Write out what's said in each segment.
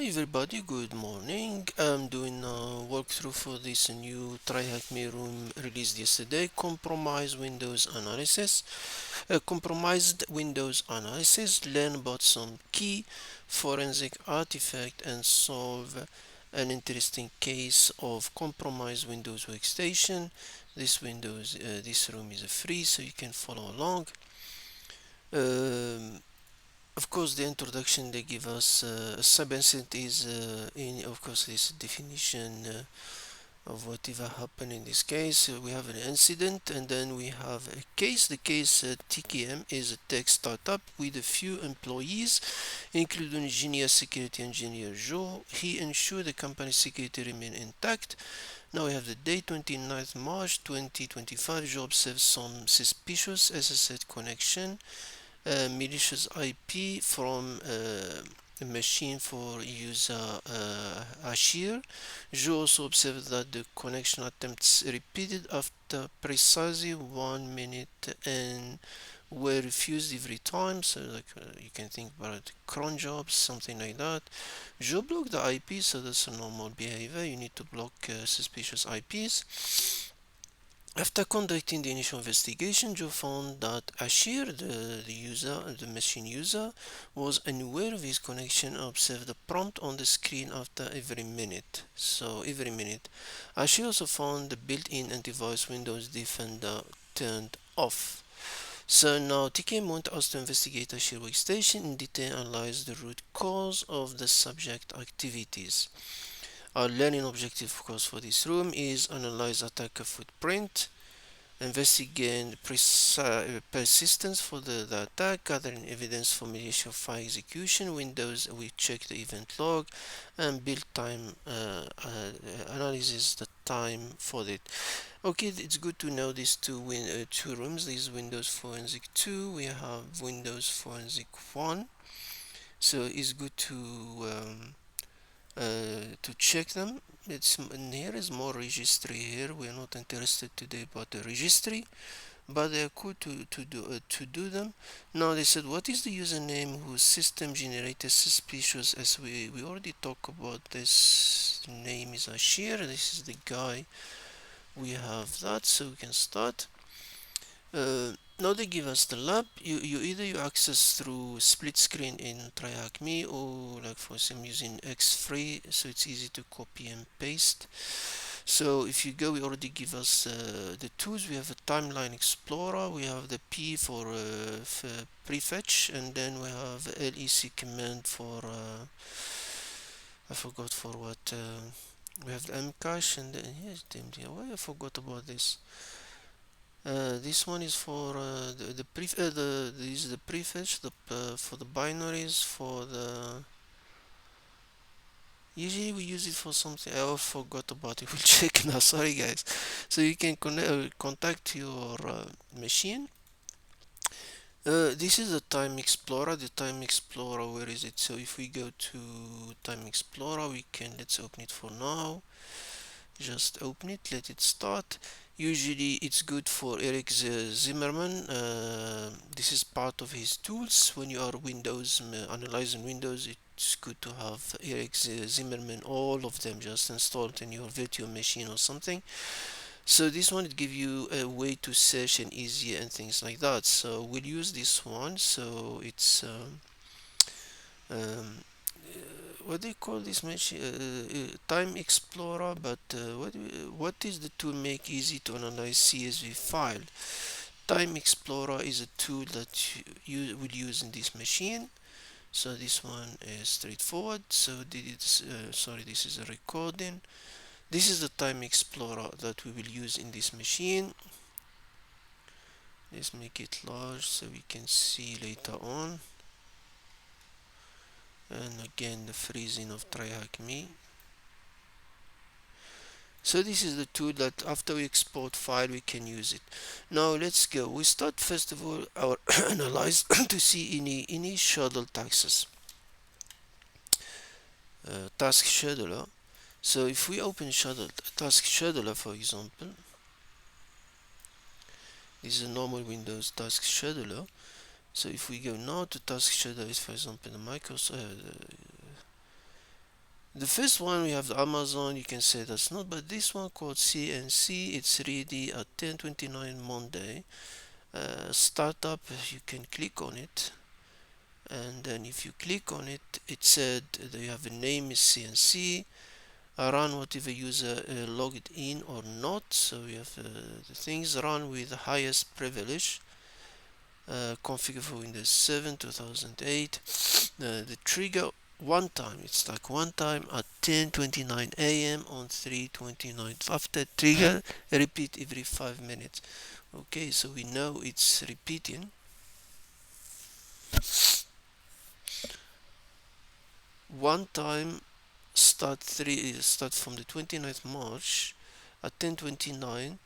Hi everybody, good morning. I'm doing a walkthrough for this new TryHackMe room released yesterday, Compromised Windows Analysis. Compromised Windows Analysis, learn about some key forensic artifact and solve an interesting case of compromised Windows workstation. This room is free, so you can follow along. Um, of course, the introduction they give us a sub-incident is in of course this definition of whatever happened in this case. We have an incident and then we have a case. The case TKM is a tech startup with a few employees, including junior security engineer Joe. He ensured the company's security remain intact. Now we have the date 29th March 2025. Joe observed some suspicious SSH connection, malicious IP from a machine for user Ashir. You also observed that the connection attempts repeated after precisely 1 minute and were refused every time. So like you can think about cron jobs, something like that. You block the IP, so that's a normal behavior. You need to block suspicious IPs. After conducting the initial investigation, Joe found that Ashir, the machine user, was unaware of his connection and observed the prompt on the screen after every minute. So every minute. Ashir also found the built-in antivirus Windows Defender turned off. So now TKM wants us to investigate Ashir workstation in detail and analyze the root cause of the subject activities. Our learning objective, of course, for this room is analyze attacker footprint, investigate persistence for the attack, gathering evidence for malicious file execution windows. We check the event log and build time analysis the time for it. Okay, it's good to know these two rooms. These Windows Forensic 2. We have Windows Forensic 1. So it's good to check them. And here is more registry here. We are not interested today about the registry, but they are cool to do them. Now they said, what is the username whose system generated suspicious? As we already talked about, this name is Ashir. This is the guy. We have that, so we can start. Now they give us the lab. You either you access through split screen in TryHackMe, or like for some using X3, so it's easy to copy and paste. So if you go, we already give us the tools. We have a timeline explorer. We have the P for Prefetch, and then we have LECmd for I forgot for what. We have the Amcache, and then here's the MD. Why I forgot about this. This one is for this is the prefetch for the binaries for the. Usually we use it for something. I forgot about it. We'll check now. Sorry guys. So you can contact your machine. This is the Time Explorer. The Time Explorer, where is it? So if we go to Time Explorer, we can, let's open it for now. Just open it, let it start. Usually it's good for Eric Zimmerman. This is part of his tools. When you are analyzing Windows, it's good to have Eric Zimmerman, all of them just installed in your virtual machine or something. So this one will give you a way to search and easier and things like that. So we'll use this one. So it's um, what do you call this machine? Time Explorer, but what is the tool make easy to analyze CSV file? Time Explorer is a tool that you will use in this machine. So this one is straightforward. So sorry, this is a recording. This is the Time Explorer that we will use in this machine. Let's make it large so we can see later on. And again, the freezing of TryHackMe. So this is the tool that after we export file we can use it. Now let's go. We start first of all our analyze to see any schedule taxes. Task scheduler. So if we open task scheduler, for example, this is a normal Windows task scheduler. So if we go now to task scheduler, for example, the Microsoft The first one we have the Amazon, you can say that's not, but this one called CNC, it's ready at 10:29 Monday. Startup, you can click on it, and then if you click on it, it said that you have a name is CNC, run whatever user logged in or not. So you have the things run with the highest privilege, configure for Windows 7 2008. The trigger one time, it's like one time at 10:29 a.m. on 3/29. After trigger, repeat every 5 minutes. Okay, so we know it's repeating. One time start from the 29th March at 10:29,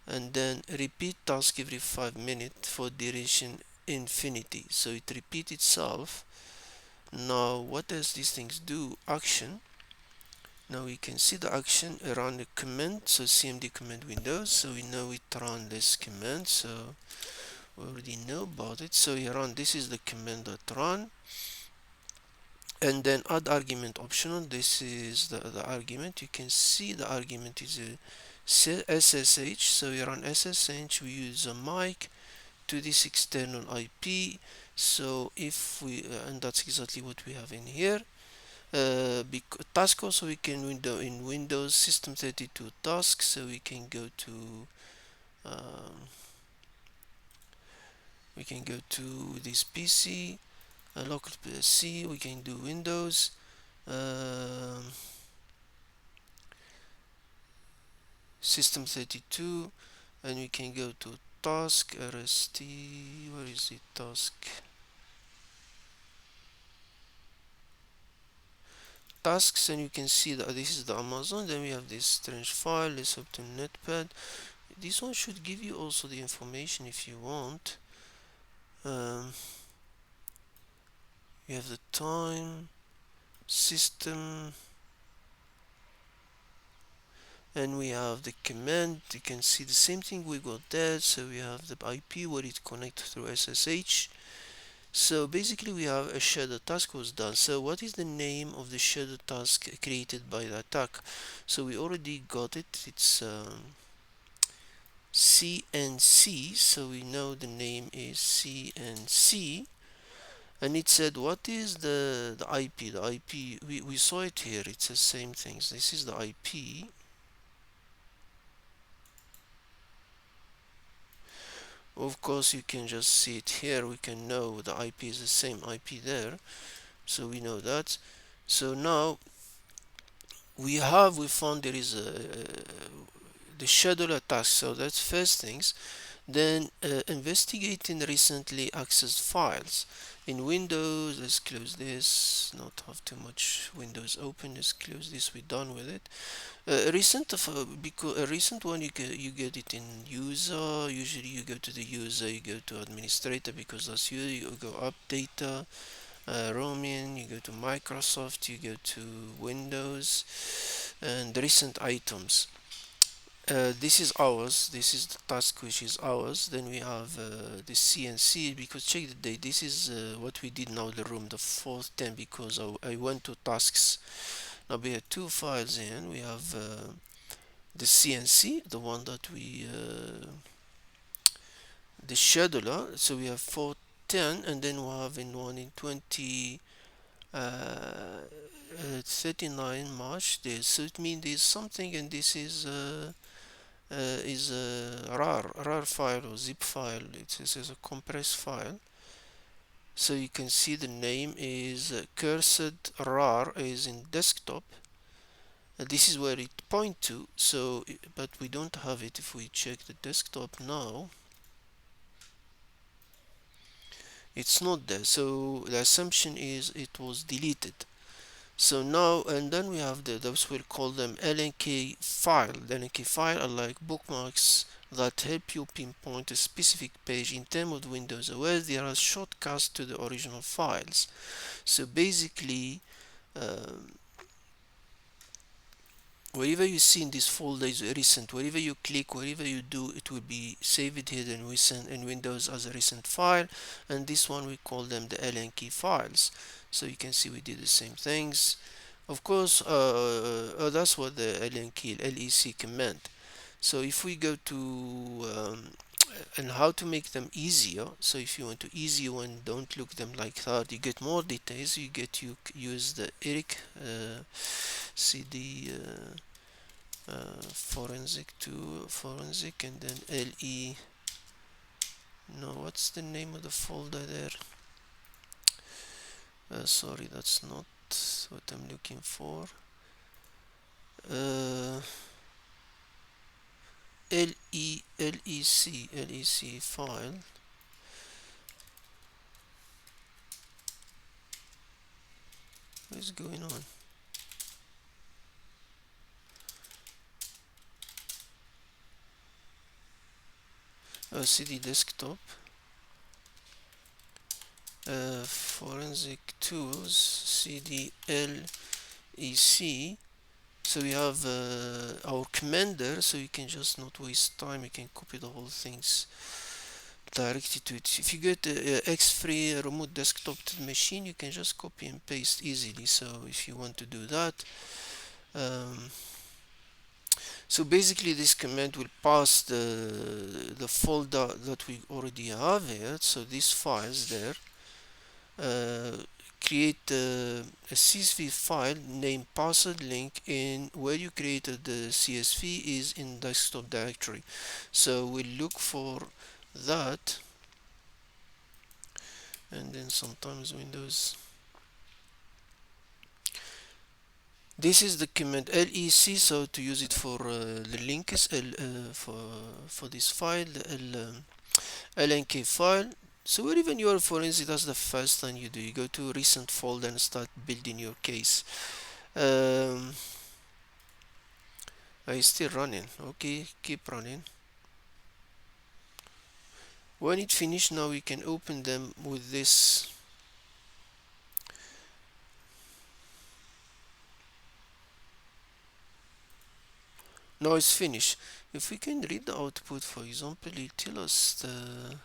and then repeat task every 5 minutes for duration infinity. So it repeats itself. Now what does these things do? Action. Now we can see the action run the command. So CMD command Windows, so we know it run this command, so we already know about it. So you run, this is the command that run, and then add argument optional. This is the argument. You can see the argument is a SSH. So we run SSH, we use a mic to this external IP. So if we and that's exactly what we have in here. Task also, we can in Windows System 32 tasks, so we can go to um, this PC, local PC. We can do Windows, System 32, and we can go to task RST. Where is it? Task tasks, and you can see that this is the Amazon. Then we have this strange file. Let's open Netpad. This one should give you also the information if you want. We have the time, system, and we have the command. You can see the same thing we got there. So we have the IP where it connects through SSH. So basically we have a shadow task was done. So what is the name of the shadow task created by the attack? So we already got it. It's CNC. So we know the name is CNC. And it said, what is the IP? The IP, we saw it here. It's the same things. This is the IP. Of course, you can just see it here. We can know the IP is the same IP there. So we know that. So now we found there is the scheduler task. So that's first things. Then investigating recently accessed files in Windows. Let's close this, not have too much Windows open. Let's close this, we're done with it. Because a recent one, you get it in user. Usually you go to the user, you go to administrator, because that's you go up data, roaming, you go to Microsoft, you go to Windows, and recent items. This is ours. This is the task which is ours. Then we have the CNC, because check the date. This is what we did now, the room, the 4th 10, because I went to tasks. Now we have two files in. We have the CNC, the one that we the scheduler. So we have 410, and then we have in one in 39 March. There, so it means there's something, and this is a RAR file or zip file. It is a compressed file. So you can see the name is cursed RAR is in desktop. This is where it point to. So, but we don't have it. If we check the desktop now, it's not there. So the assumption is it was deleted. So now, and then we have those, we'll call them LNK file. The LNK file are like bookmarks that help you pinpoint a specific page. In terms of Windows OS, there are shortcuts to the original files. So basically, wherever you see in this folder is recent, wherever you click, wherever you do, it will be saved here in Windows as a recent file. And this one, we call them the LNK files. So you can see we did the same things. Of course, that's what the LEC command. So if we go to and how to make them easier. So if you want to easy one, don't look them like that. You get more details. You use the Eric CD forensic to forensic, and then LE. No, what's the name of the folder there? Sorry, that's not what I'm looking for. LEC file. What is going on? CD desktop. Forensic tools CD LEC. So we have our commander, so you can just not waste time. You can copy the whole things directly to it. If you get X-free remote desktop to the machine, you can just copy and paste easily. So if you want to do that, um, so basically this command will pass the folder that we already have here. So these files there. Create a CSV file named parser link, in where you created the CSV is in desktop directory. So we'll look for that, and then sometimes Windows. This is the command LEC. So to use it for the link is for this file, the LNK file. So wherever you are forensic, that's the first thing you do. You go to recent folder and start building your case. It's still running. Okay, keep running. When it finished, now we can open them with this. Now it's finished. If we can read the output, for example, it tells us the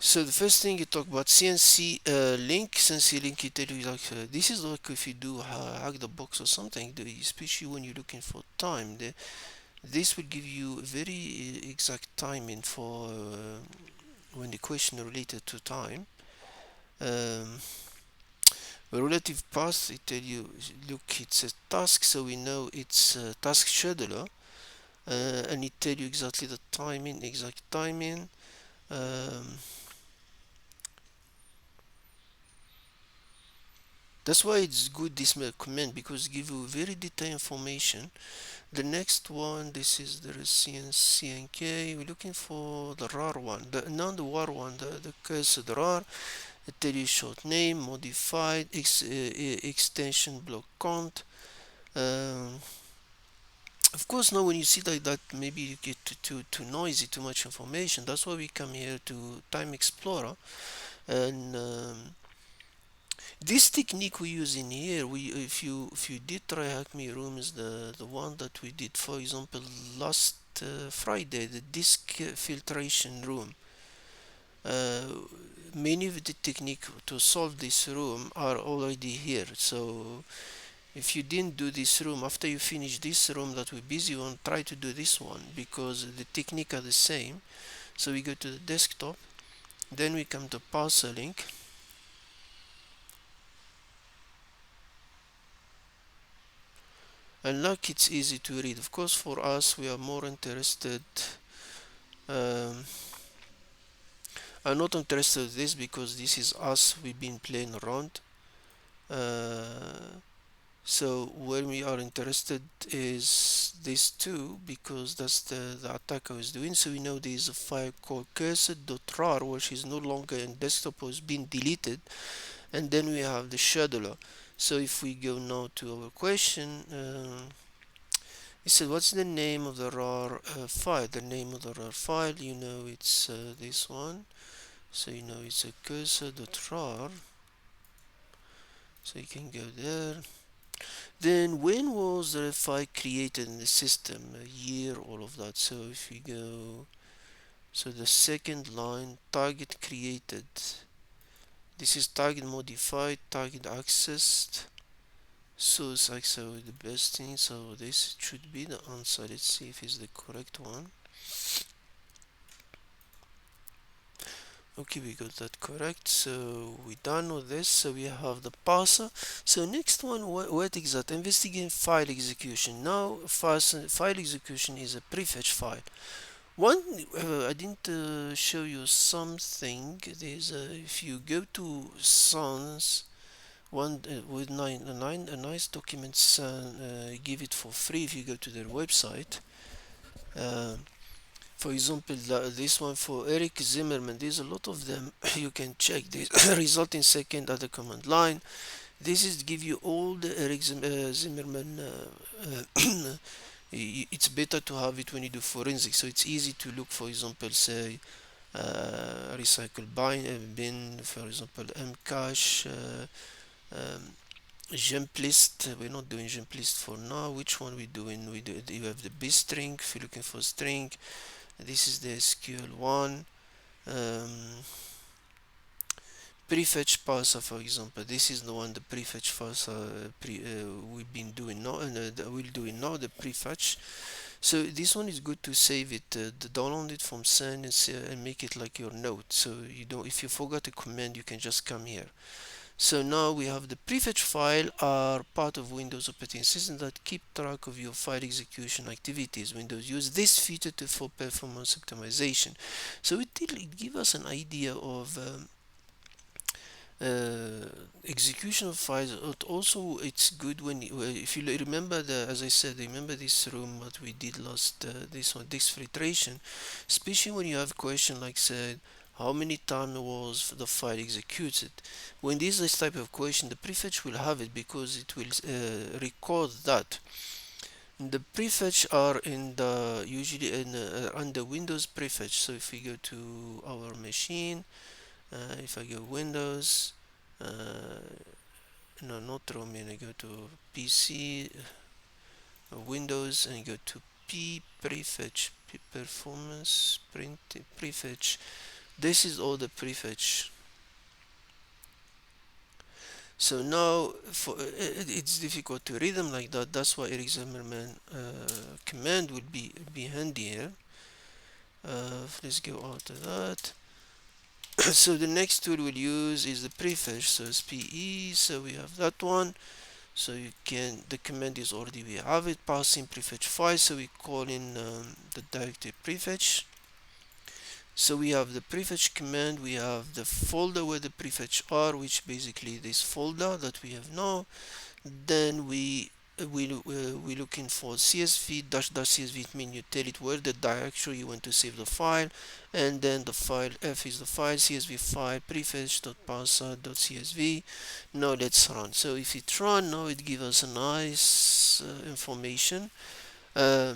so the first thing you talk about CNC link. CNC link, you tell you like this is like if you do hack the box or something, especially when you're looking for time. This will give you very exact timing for when the question related to time. Um, the relative path, it tell you, look, it's a task, so we know it's a task scheduler, and it tell you exactly the timing, exact timing. That's why it's good, this command, because it give you very detailed information. The next one, this is the CNK. We're looking for the RAR one, not the WAR one, the cursor, the RAR. It tell you short name, modified, extension block count. Of course, now when you see that maybe you get too noisy, too much information. That's why we come here to Time Explorer, and this technique we use in here. If you did TryHackMe room, is the one that we did, for example, last Friday, the disk filtration room. Many of the technique to solve this room are already here. So if you didn't do this room, after you finish this room that we're busy on, try to do this one, because the technique are the same. So we go to the desktop, then we come to parser link, and look, it's easy to read. Of course, for us, we are more interested. um, I'm not interested in this because this is us, we've been playing around. So when we are interested is this two, because that's the attacker is doing. So we know there is a file called cursor.rar, which is no longer in desktop, has been deleted, and then we have the scheduler. So if we go now to our question, it said what's the name of the rar file? The name of the rar file, you know, it's this one. So you know it's a cursor.rar. So you can go there. Then when was the file created in the system, a year, all of that. So if we go, so the second line, target created, this is target modified, target accessed, source access, the best thing. So this should be the answer. Let's see if it's the correct one. Okay, we got that correct. So we done with this. So we have the parser. So next one, what is that? Investigate file execution. Now file execution is a prefetch file. One, I didn't show you something. There's if you go to Sans one with a nice document, give it for free if you go to their website. Uh, for example, this one for Eric Zimmerman, there's a lot of them. You can check this result in second at the command line. This is give you all the Eric Zimmerman. It's better to have it when you do forensics, so it's easy to look. For example, say recycle bin, for example, Mcache, um, jump list. We're not doing jump list for now. Which one we doing? You have the B string if you're looking for string. This is the SQL one. Um, Prefetch parser, for example, this is the one, the prefetch parser we've been doing now, and we'll do it now, the prefetch. So this one is good to save it, download it from Sun and make it like your note. So you don't, if you forgot a command, you can just come here. So now we have the prefetch file are part of Windows operating system that keep track of your file execution activities. Windows use this feature for performance optimization. So it gives us an idea of execution of files. But also it's good when if you remember, the as I said, remember this room what we did last, this one, disk filtration, especially when you have question like said how many times was the file executed. When this type of question, the prefetch will have it because it will record that. The prefetch are in the usually in under Windows prefetch. So if we go to our machine, if I go Windows, uh, no, not Chrome, and I go to PC, Windows, and go to Prefetch, Performance, Print, Prefetch. This is all the prefetch. So now it's difficult to read them like that. That's why Eric Zimmerman command would be handy here. Let's go out of that. So the next tool we'll use is the prefetch. So it's PE. So we have that one. So you can, the command is already, we have it, passing prefetch file. So we call in the directory prefetch. So we have the prefetch command, we have the folder where the prefetch are, which basically this folder that we have now. Then we looking for CSV dash dash CSV. It means you tell it where the directory you want to save the file, and then the file F is the file, CSV file prefetch.parser.csv. Now let's run. So if it run now, it gives us a nice information. Uh,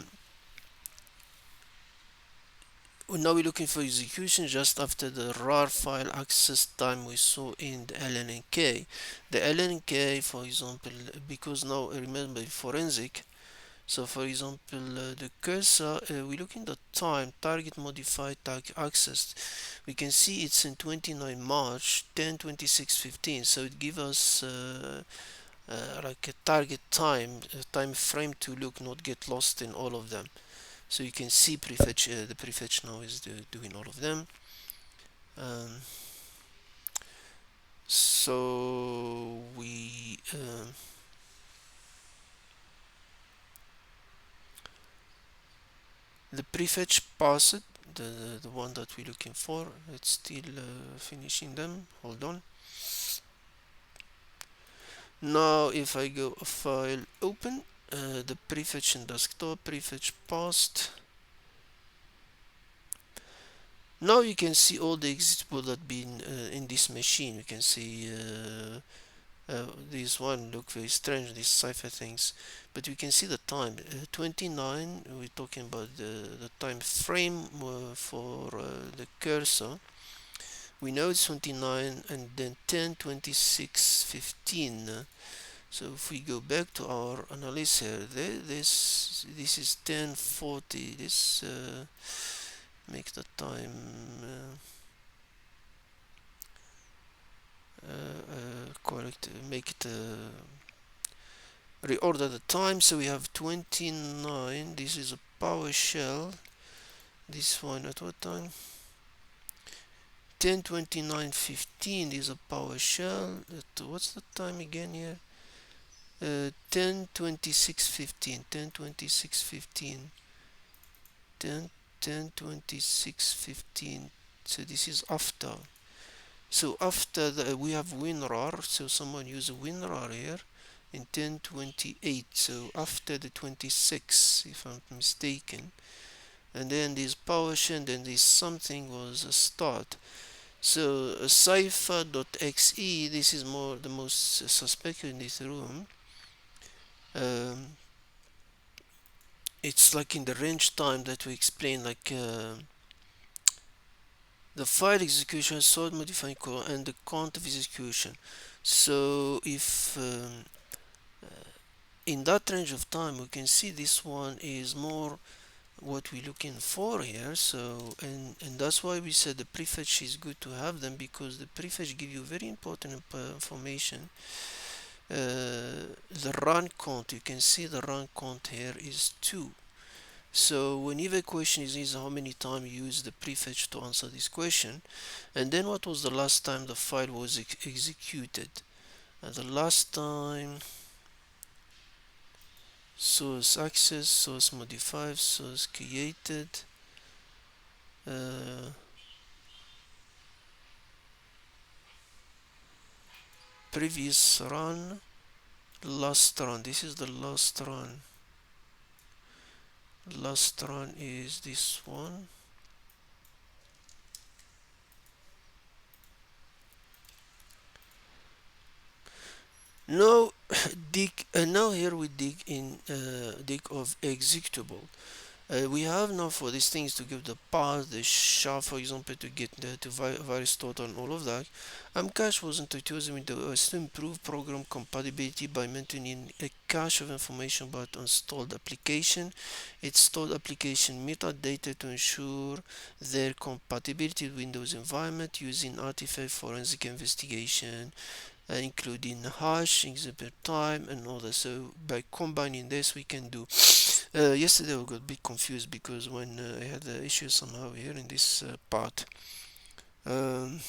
Now we're looking for execution just after the RAR file access time we saw in the LNK. The LNK, for example, because now remember forensic. So for example, the cursor, we look in the time, target modified, target accessed. We can see it's in 29 March, 10:26:15. So it gives us like a target time, time frame to look, not get lost in all of them. So you can see prefetch, the prefetch now is doing all of them. Um, so we the prefetch passed, the one that we're looking for. It's still finishing them. Hold on. Now if I go file open, the prefetch in desktop, prefetch passed. Now you can see all the executable that been in this machine. You can see this one look very strange, these cipher things, but you can see the time, 29. We're talking about the time frame for the cursor. We know it's 29, and then 10:26:15. So if we go back to our analysis here, this is 1040. This make the time correct. Make it reorder the time. So we have 29. This is a PowerShell. This one at what time? 10:29:15 is a PowerShell. What's the time again here? 10:26:15. 10:26:15. 10:26:15. So this is after. So after we have WinRAR. So someone use a WinRAR here in 10:28. So after the 26, if I'm mistaken. And then this PowerShell, then this something was a start. So cipher.exe, this is more the most suspected in this room. It's like in the range time that we explained, like the file execution, sort modifying code, and the count of execution. So if in that range of time, we can see this one is more what we're looking for here. So and that's why we said the prefetch is good to have them, because the prefetch give you very important information. The run count, you can see the run count here is 2. So whenever a question is how many times you use the prefetch to answer this question, and then what was the last time the file was executed. The last time source access, source modified, source created, previous run, last run. This is the last run. Last run is this one. Now now here we dig in dig of executable. We have now for these things to give the path, the sha, for example, to get to virus total and all of that. Amcache was introduced with to improve program compatibility by maintaining a cache of information about installed application, installed application metadata to ensure their compatibility with Windows environment using artifact forensic investigation, including hash, exhibit time, and all that. So by combining this, we can do. Yesterday I got a bit confused because when I had the issue somehow here in this part, um,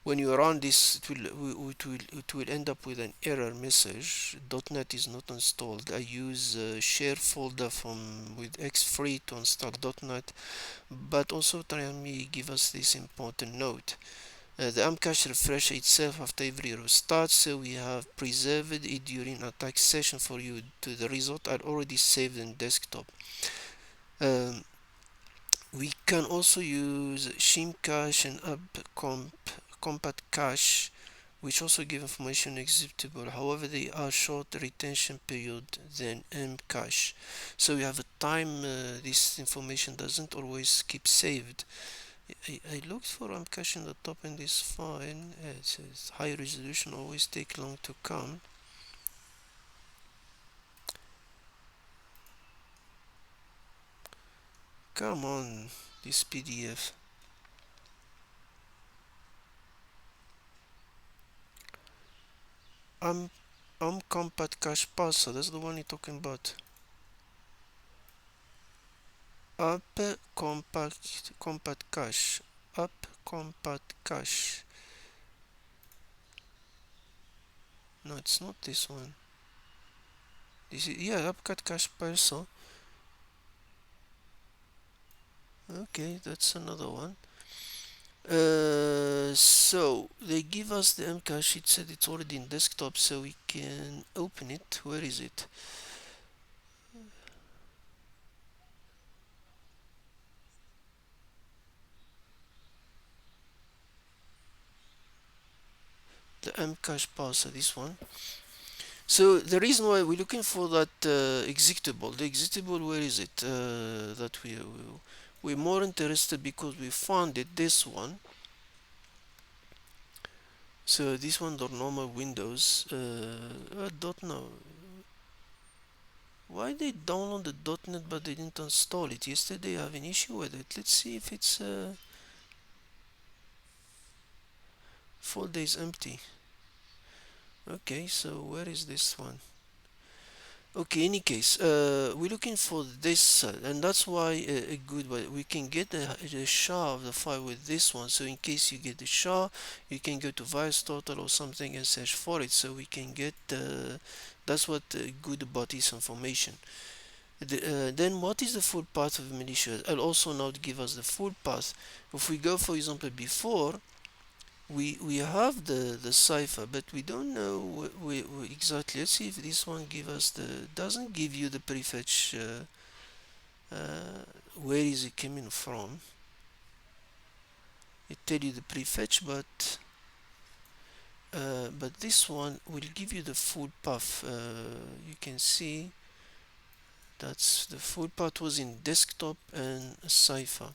when you run this, it will end up with an error message. .NET is not installed. I use share folder from with X3 to install .NET, but also TryHackMe give us this important note. The Amcache refresh itself after every restart, so we have preserved it during attack session for you. To the result are already saved in desktop. We can also use shimcache and compat cache, which also give information executable. However, they are short retention period than Mcache. So we have a time this information doesn't always keep saved. I looked for Amcache in the top and it's fine. It says high resolution always take long to come. Come on, this PDF. AmcacheParser, that's the one you're talking about. Up compact cache. Up compact cache. No, it's not this one. This is, yeah, AmcacheParser. Okay, that's another one. So they give us the Mcache. It said it's already in desktop, so we can open it. Where is it? The AmcacheParser, this one. So the reason why we're looking for that executable, the executable, where is it? That we're more interested because we found it. This one. So this one, the normal Windows. I don't know why they download the .NET but they didn't install it. Yesterday I have an issue with it. Let's see if it's folder is empty. Okay, so where is this one? Okay, any case, we're looking for this, and that's why a good way we can get the SHA of the file with this one. So in case you get the SHA, you can go to VirusTotal or something and search for it. So we can get that's what good about this information. Then what is the full path of militia? I'll also now give us the full path. If we go, for example, before we have the cipher, but we don't know exactly. Let's see if this one give us the doesn't give you the prefetch where is it coming from. It tell you the prefetch, but this one will give you the full path. You can see that's the full path was in desktop and cipher.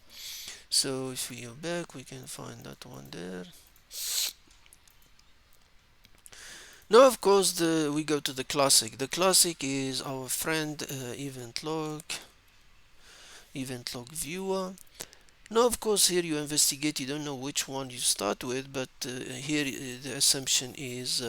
So if we go back, we can find that one there. Now, of course, we go to the classic. The classic is our friend event log viewer. Now, of course, here you investigate. You don't know which one you start with, but here the assumption is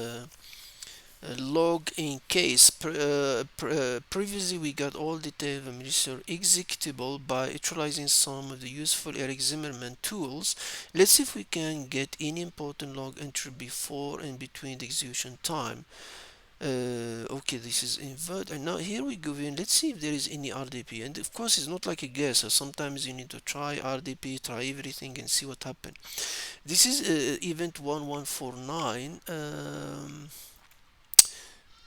log in case. Previously, we got all detail of administrator executable by utilizing some of the useful Eric Zimmerman tools. Let's see if we can get any important log entry before and between the execution time. Okay, this is invert, and now here we go in. Let's see if there is any RDP, and of course it's not like a guess, so sometimes you need to try RDP, try everything and see what happens. This is event 1149.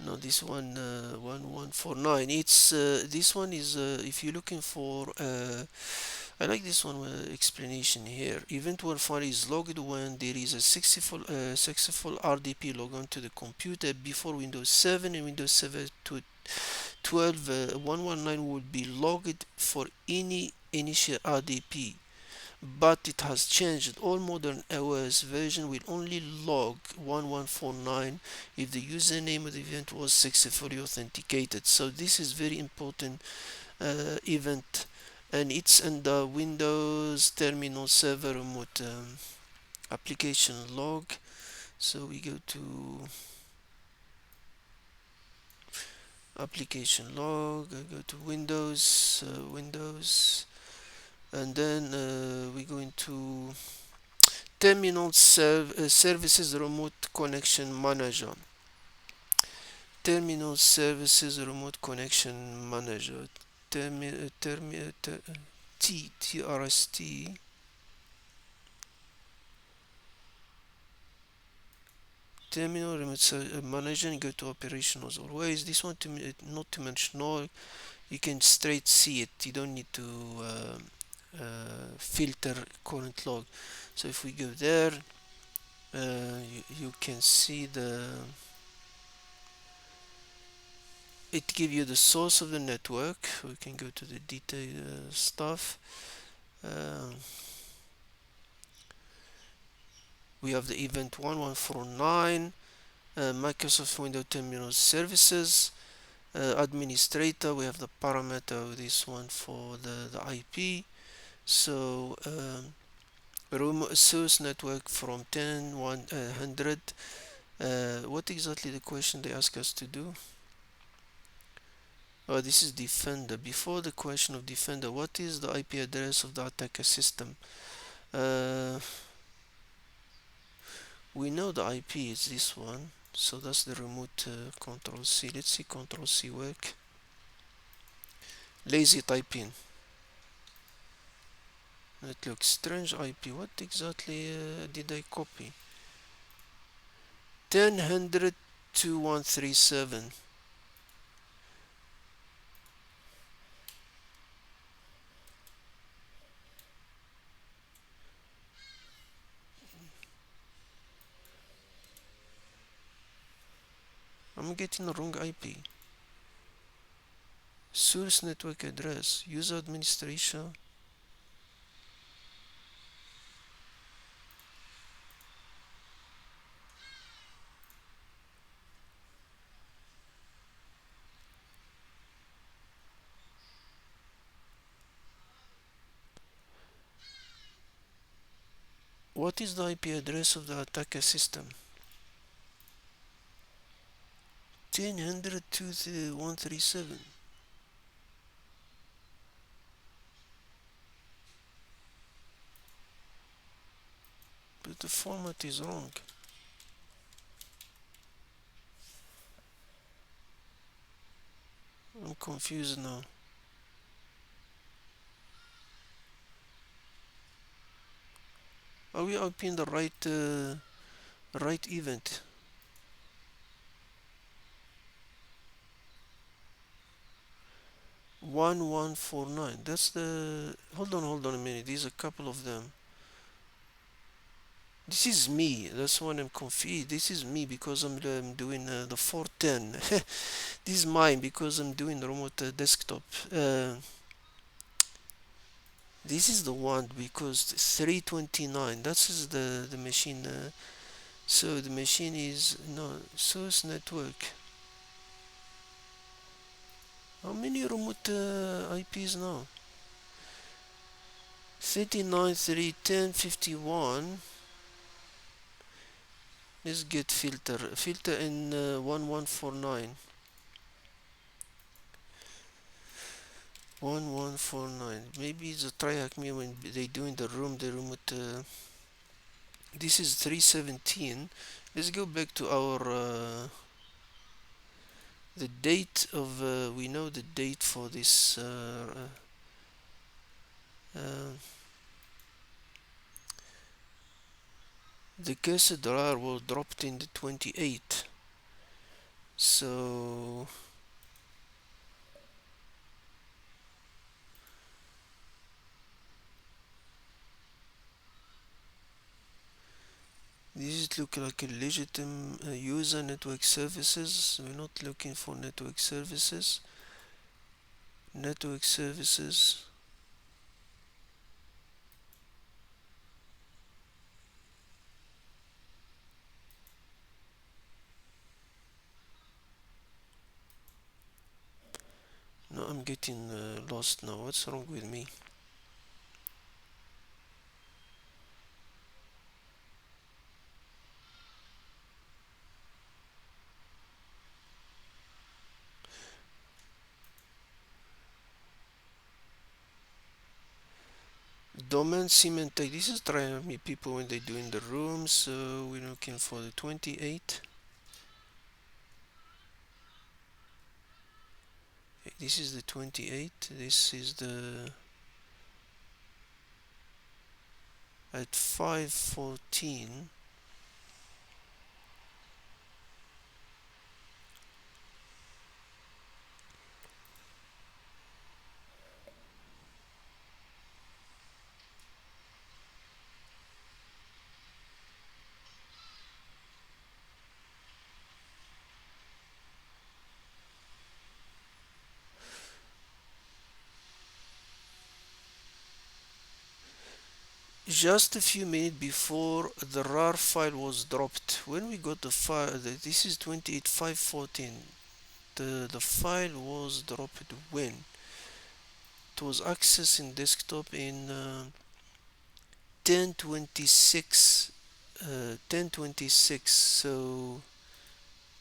No, this one 1149. It's this one is if you're looking for I like this one explanation here. Event 1 is logged when there is a successful RDP log on to the computer before Windows 7 and Windows 7 to 12. 119 will be logged for any initial RDP, but it has changed. All modern OS version will only log 1149 if the username of the event was successfully authenticated. So this is very important event, and it's in the Windows Terminal Server Remote application log. So we go to application log, I go to Windows, and then we go into Terminal Services Remote Connection Manager. Terminal Services Remote Connection Manager. TRST. Terminal Remote Manager, and go to Operational as always. This one, not to mention all, you can straight see it. You don't need to filter current log. So if we go there, you can see it gives you the source of the network. We can go to the detailed stuff. We have the event 1149, Microsoft Windows Terminal Services, administrator. We have the parameter of this one for the IP. So source network from 10 100. What exactly the question they ask us to do? Oh, this is Defender. Before the question of Defender, what is the IP address of the attacker system? We know the IP is this one, so that's the remote Control C. Let's see Control C work. Lazy typing. It looks strange IP. What exactly did I copy? 10.100.2137. I'm getting the wrong IP. Source network address, user administration. What is the IP address of the attacker system? 10.137. But the format is wrong. I'm confused now. Are we opening the right event? One 149. That's the. Hold on a minute. There's a couple of them. This is me. That's when I'm confused. This is me because I'm doing the 410. This is mine because I'm doing the remote desktop. This is the one because 329. That is the machine. So the machine is no source network. How many remote IPs now? 39.3.10.51. Let's get filter in 1149. 1149. Maybe it's a TryHackMe when they do in the room the remote. This is 317. Let's go back to our the date of we know the date for this uh, the cursor dollar was dropped in the 28th. So this look like a legitimate user network services. We're not looking for network services. Network services. No, I'm getting lost now. What's wrong with me? Domain semantic. This is trying me people when they do in the room. So we're looking for the 28. This is the 28. This is the at 5:14. Just a few minutes before the RAR file was dropped. When we got the file, this is 28.5.14. The file was dropped when? It was accessed in desktop in 1026. 1026. So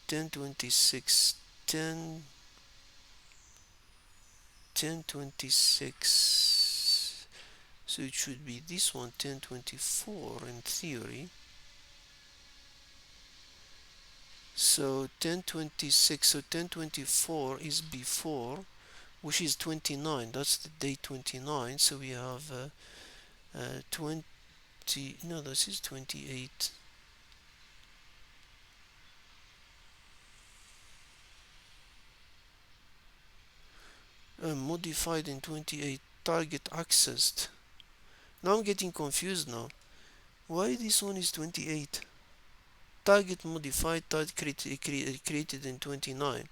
1026. 1026. So it should be this one, 1024 in theory. So 1026, so 1024 is before, which is 29. That's the date 29. So we have 20. No, this is 28. Modified in 28. Target accessed. Now I'm getting confused now. Why this one is 28? Target modified, target created in 29.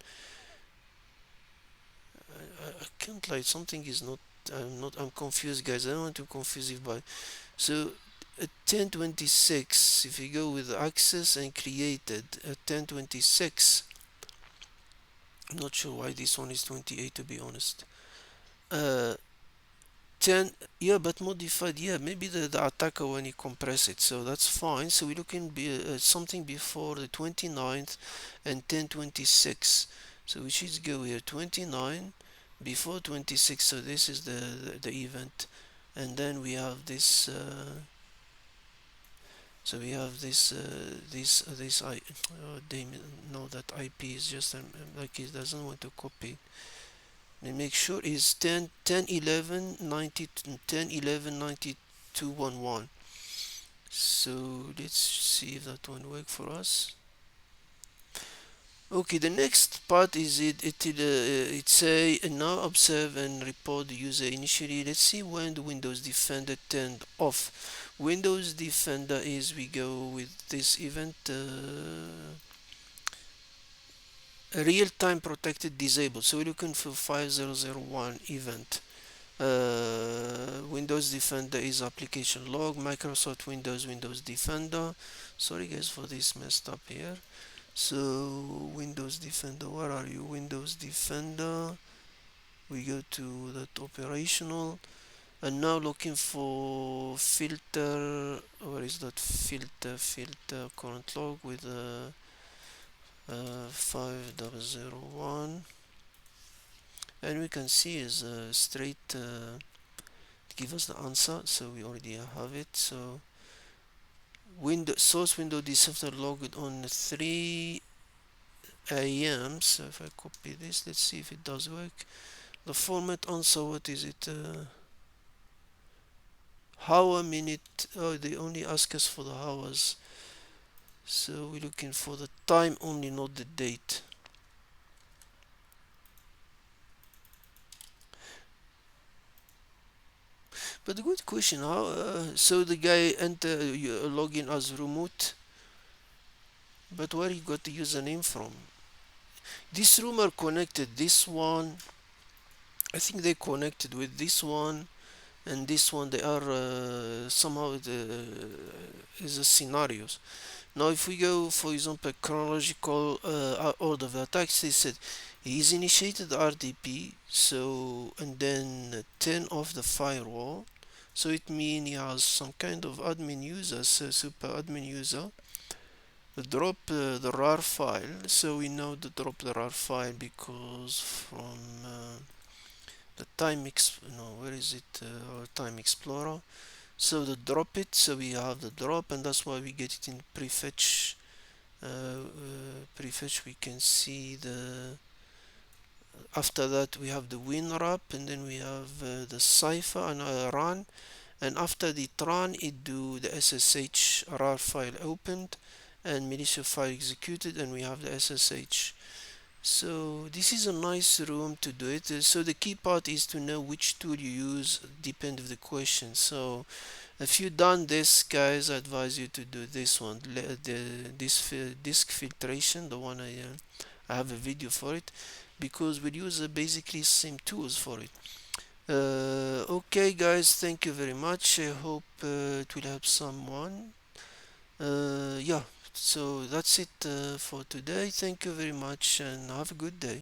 I can't lie, something is not, I'm confused, guys. I don't want to confuse you by. So at 1026, if you go with access and created at 1026, I'm not sure why this one is 28 to be honest. 10, yeah, but modified, yeah, maybe the attacker when he compress it, so that's fine. So we're looking something before the 29th and 1026. So we should go here 29 before 26. So this is the event, and then we have this. So we have this I they know that IP is just like it doesn't want to copy. And make sure is 10 10 11 90 10 11 9211. So let's see if that one work for us. Okay, the next part is it say now observe and report the user initially. Let's see when the Windows Defender turned off. Windows Defender is we go with this event real-time protected disabled. So we're looking for 5001 event. Windows Defender is application log, Microsoft Windows Defender. Sorry guys for this messed up here. So Windows Defender, where are you? Windows Defender. We go to that operational, and now looking for filter. Where is that filter? Filter current log with 5001, and we can see is straight give us the answer. So we already have it. So source window Defender logged on 3 a.m. So if I copy this, let's see if it does work. The format answer, what is it? Hour, minute. Oh, they only ask us for the hours. So we're looking for the time only, not the date. But the good question, how? So the guy enter login as remote, but where he got the username from? This room are connected. This one, I think they connected with this one and this one. They are somehow is a scenarios. Now, if we go, for example, chronological order of attacks, they said he's initiated RDP, so and then turn off the firewall. So it means he has some kind of admin user, so super admin user. Drop the RAR file. So we know to drop the RAR file because from the where is it? Time Explorer. So the drop it. So we have the drop, and that's why we get it in Prefetch. Prefetch, we can see the after that we have the WinWrap, and then we have the cipher and run, and after the run it do the SSH RAR file opened and militia file executed, and we have the SSH. So this is a nice room to do it. So the key part is to know which tool you use, depend of the question. So if you done this, guys, I advise you to do this one, this disk filtration, the one I have a video for it, because we use basically same tools for it. Okay, guys, thank you very much. I hope it will help someone. Yeah, so that's it for today. Thank you very much and have a good day.